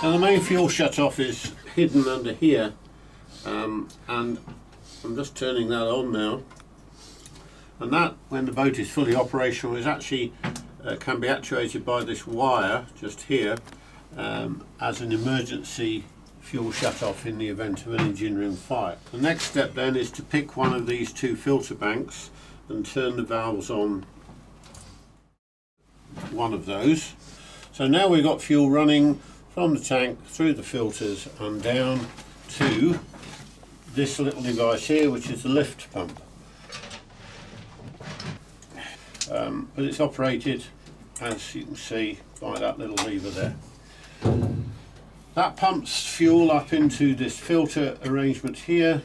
So the main fuel shut-off is hidden under here, and I'm just turning that on now. And that, when the boat is fully operational, is actually can be actuated by this wire just here as an emergency fuel shut-off in the event of an engine room fire. The next step then is to pick one of these two filter banks and turn the valves on one of those. So now we've got fuel running from the tank through the filters and down to this little device here, which is the lift pump. But it's operated, as you can see, by that little lever there. That pumps fuel up into this filter arrangement here,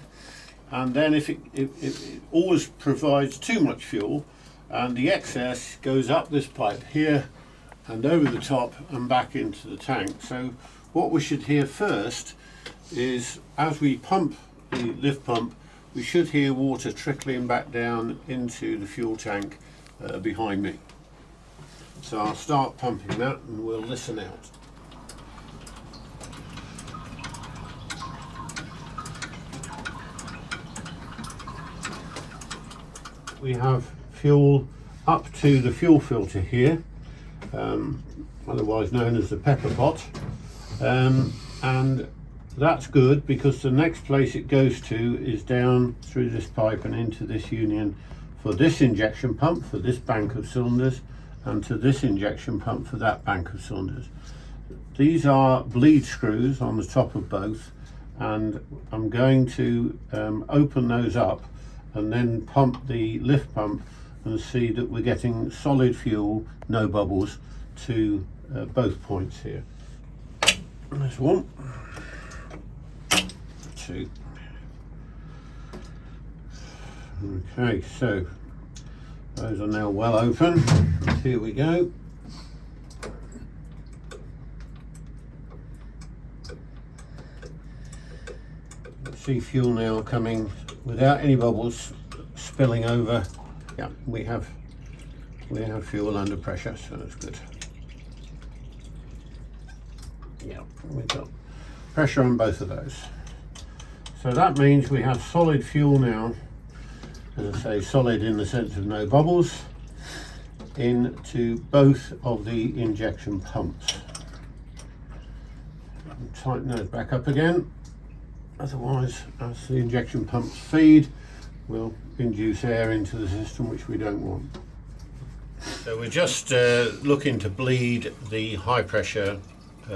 and then if it always provides too much fuel, and the excess goes up this pipe here and over the top and back into the tank. So what we should hear first is, as we pump the lift pump, we should hear water trickling back down into the fuel tank behind me. So I'll start pumping that and we'll listen out. We have fuel up to the fuel filter here, otherwise known as the pepper pot, and that's good because the next place it goes to is down through this pipe and into this union for this injection pump for this bank of cylinders, and to this injection pump for that bank of cylinders. These are bleed screws on the top of both, and I'm going to open those up and then pump the lift pump and see that we're getting solid fuel, no bubbles, to both points here. There's one, two. Okay, so those are now well open. Here we go. See fuel now coming without any bubbles spilling over. Yeah, we have fuel under pressure, so that's good. Yeah, we've got pressure on both of those. So that means we have solid fuel now, as I say, solid in the sense of no bubbles, into both of the injection pumps. Tighten those back up again. Otherwise, as the injection pumps feed, we'll induce air into the system, which we don't want. So we're just looking to bleed the high pressure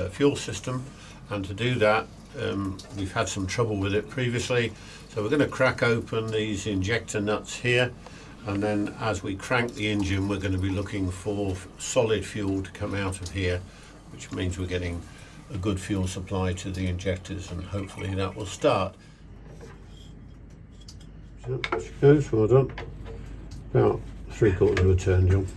fuel system, and to do that we've had some trouble with it previously, so we're going to crack open these injector nuts here, and then as we crank the engine we're going to be looking for solid fuel to come out of here, which means we're getting a good fuel supply to the injectors, and hopefully that will start. So there she goes, well done. About 3/4 of a turn, John.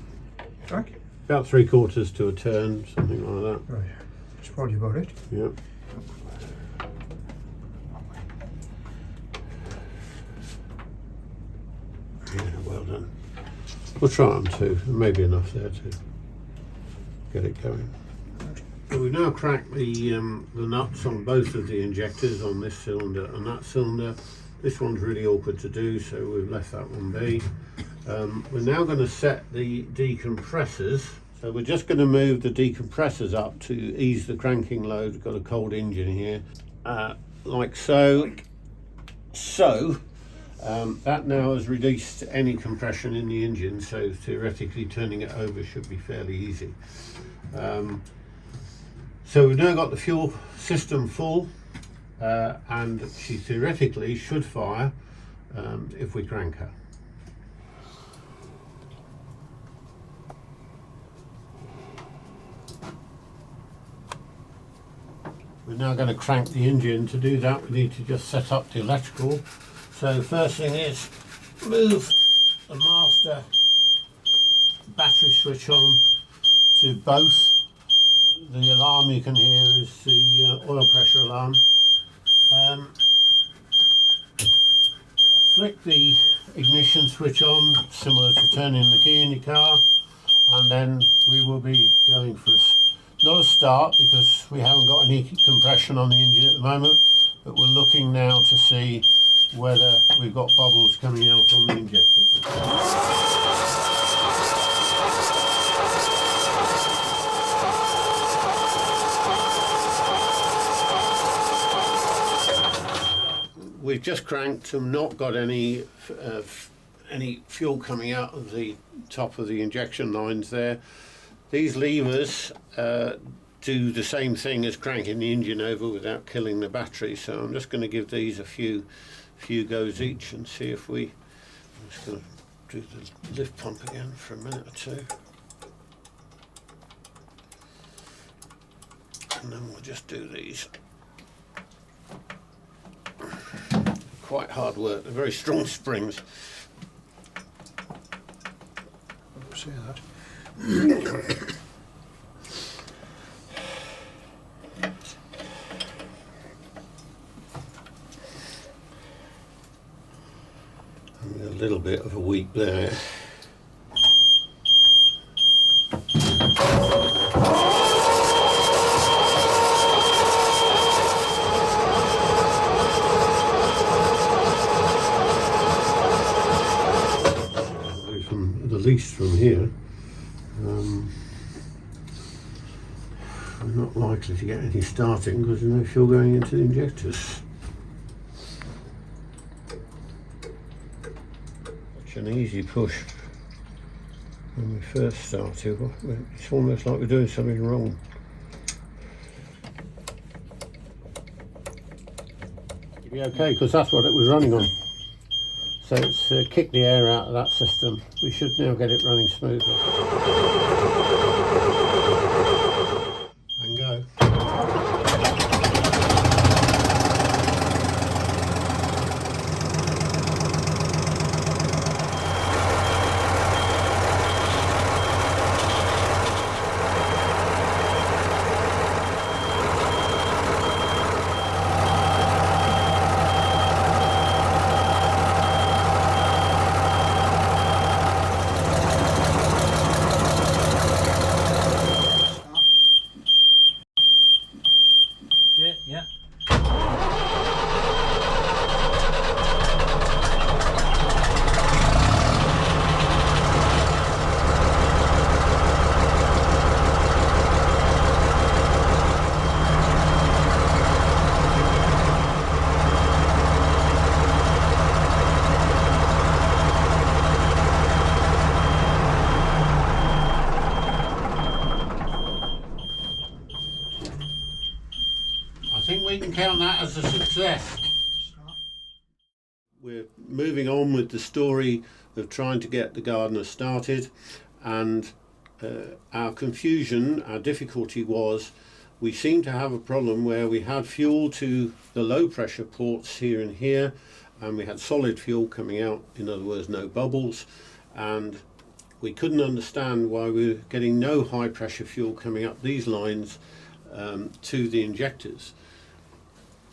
Right. About 3/4 to a turn, something like that. Right, that's probably about it. Yeah. Yeah, well done. We'll try on two, maybe enough there to get it going. So we've now cracked the nuts on both of the injectors, on this cylinder and that cylinder. This one's really awkward to do, so we've left that one be. We're now going to set the decompressors. So we're just going to move the decompressors up to ease the cranking load. We've got a cold engine here, like so. That now has released any compression in the engine, so theoretically turning it over should be fairly easy. So we've now got the fuel system full, and she theoretically should fire if we crank her. We're now going to crank the engine. To do that we need to just set up the electrical. So first thing is move the master battery switch on to both. The alarm you can hear is the oil pressure alarm. Flick the ignition switch on, similar to turning the key in your car, and then we will be going for a Not a start because we haven't got any compression on the engine at the moment, but we're looking now to see whether we've got bubbles coming out from the injectors. We've just cranked and not got any fuel coming out of the top of the injection lines there. These levers do the same thing as cranking the engine over without killing the battery, so I'm just going to give these a few goes each and see if we... I'm just going to do the lift pump again for a minute or two, and then we'll just do these. Quite hard work, they're very strong springs. I'll see that. A little bit of a weep there. From the least from here, we're not likely to get any starting because there's no fuel going into the injectors. Such an easy push when we first started. It's almost like we're doing something wrong. It'll be okay because that's what it was running on. So it's kicked the air out of that system. We should now get it running smoothly. And go. Yeah. I think we can count that as a success. We're moving on with the story of trying to get the Gardner started, and our confusion, our difficulty was we seemed to have a problem where we had fuel to the low pressure ports here and here, and we had solid fuel coming out, in other words no bubbles, and we couldn't understand why we were getting no high pressure fuel coming up these lines to the injectors.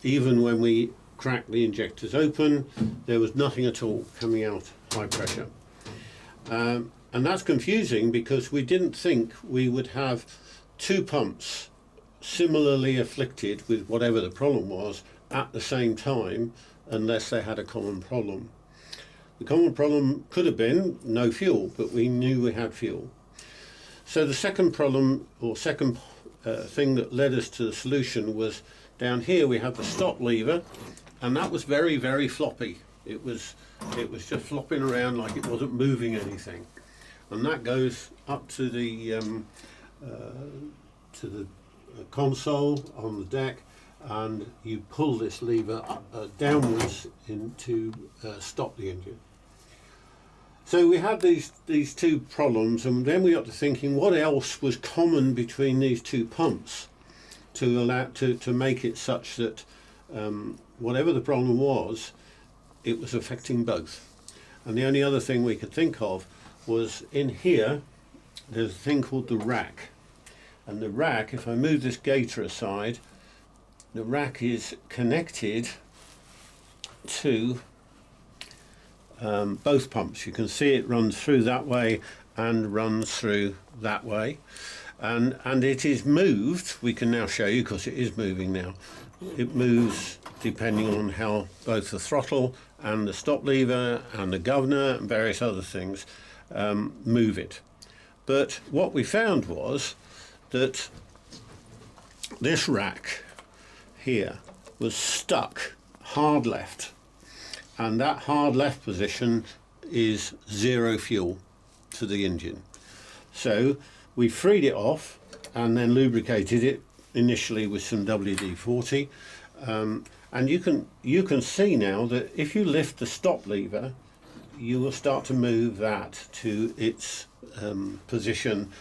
Even when we cracked the injectors open, there was nothing at all coming out high pressure. And that's confusing because we didn't think we would have two pumps similarly afflicted with whatever the problem was at the same time, unless they had a common problem. The common problem could have been no fuel, but we knew we had fuel. So the second problem, or second thing that led us to the solution, was down here we have the stop lever, and that was very, very floppy. It was just flopping around like it wasn't moving anything, and that goes up to the console on the deck, and you pull this lever up, downwards to stop the engine. So we had these two problems, and then we got to thinking what else was common between these two pumps to allow to make it such that whatever the problem was, it was affecting both. And the only other thing we could think of was in here there's a thing called the rack, and the rack, if I move this gator aside, the rack is connected to both pumps. You can see it runs through that way and runs through that way, and it is moved. We can now show you, because it is moving now. It moves depending on how both the throttle and the stop lever and the governor and various other things move it. But what we found was that this rack here was stuck hard left, and that hard left position is zero fuel to the engine. So we freed it off and then lubricated it initially with some WD-40, and you can see now that if you lift the stop lever, you will start to move that to its position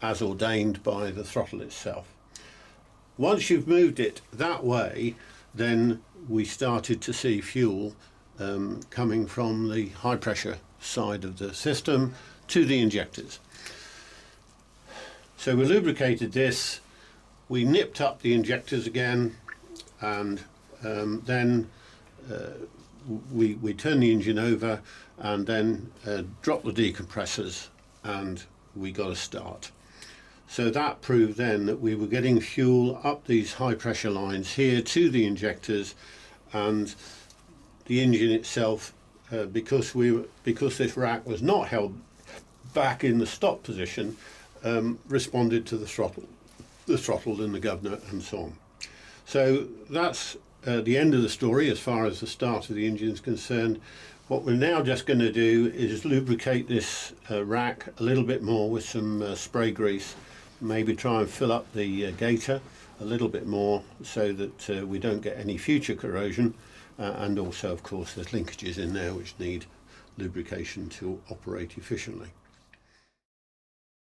as ordained by the throttle itself. Once you've moved it that way, then we started to see fuel coming from the high pressure side of the system to the injectors. So we lubricated this, we nipped up the injectors again, and then we turned the engine over and then dropped the decompressors, and we got a start. So that proved then that we were getting fuel up these high pressure lines here to the injectors, and the engine itself, because this rack was not held back in the stop position, responded to the throttle and the governor and so on. So that's the end of the story as far as the start of the engine is concerned. What we're now just going to do is lubricate this rack a little bit more with some spray grease, maybe try and fill up the gator a little bit more so that we don't get any future corrosion, and also of course there's linkages in there which need lubrication to operate efficiently.